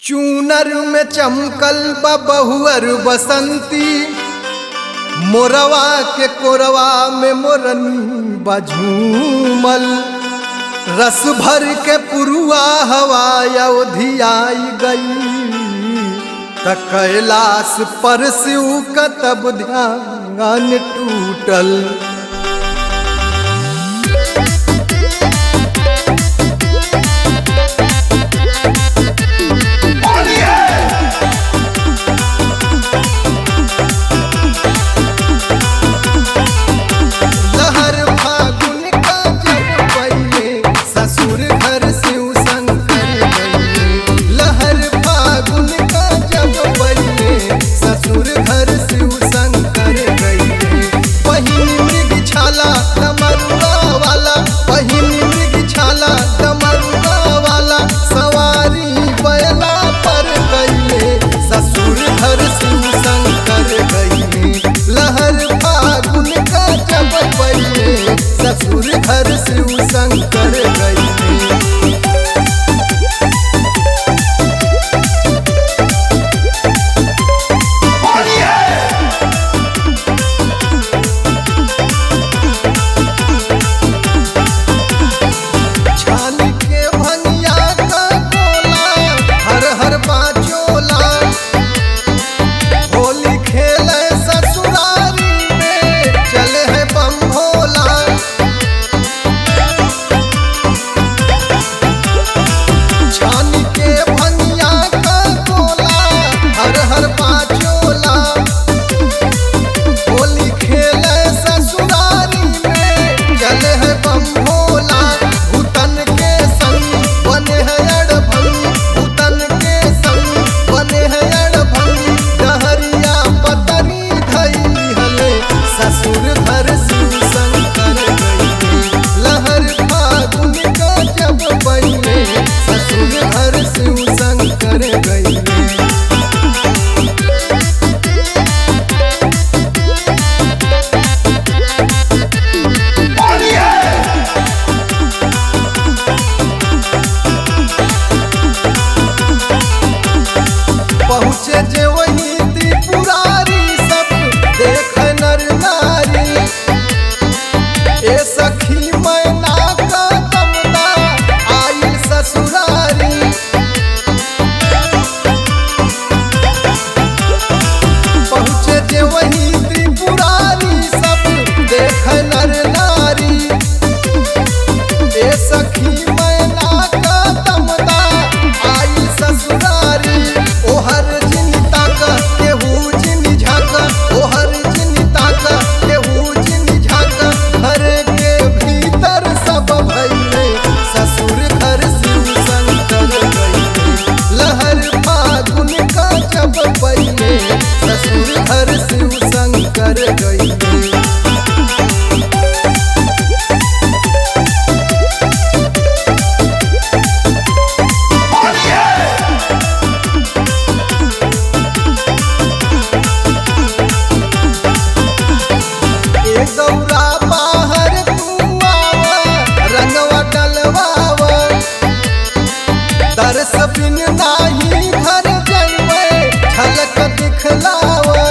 चूनर में चमकल बहुअर बसंती, मोरवा के कोरवा में मोरनी बझूमल। रस भर के पुरुआ हवा अवधियाई गई, त कैलाश पर शिव का तब ध्यान टूटल। ससुर घर शिव शंकर गई। पहुँचे जे वही त्रिपुरारी, सब देख नर नारी। ए सखी मैना का दमदा आई ससुरारी। पहुँचे जे वही त्रिपुरारी, सब देख नर नारी। ए सखी मैना का दमदा आई ससुरारी। ओहर जिनिता का केहू जिनि झाका, ओहर जिनिता का केहू जिनि झाका। घर के भीतर सब भइले ससुर घर शिव शंकर गइले। लहर फागुन का जब पहिले ससुर घर शिव शंकर गइले। गौरा बाहर तू आवा, रंगवा डलवावा। तरस बिन नाही घर जइबे, झलक दिखलावा।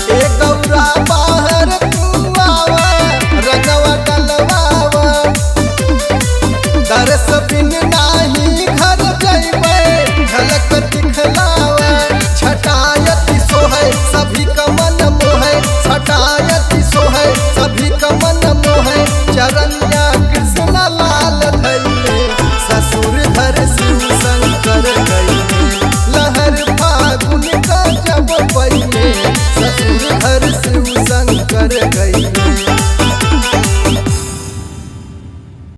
ए गौरा बाहर तू आवा, रंगवा डलवावा। तरस बिन नाही घर जइबे, झलक दिखलावा। छटायति सोहै सभी का मन मोहै, छटायति सोहै सभी का मन मोहै। चरनिया कृष्ण लाल धैले ससुर घर शिव शंकर गइले। लहर फागुन का जब पहिले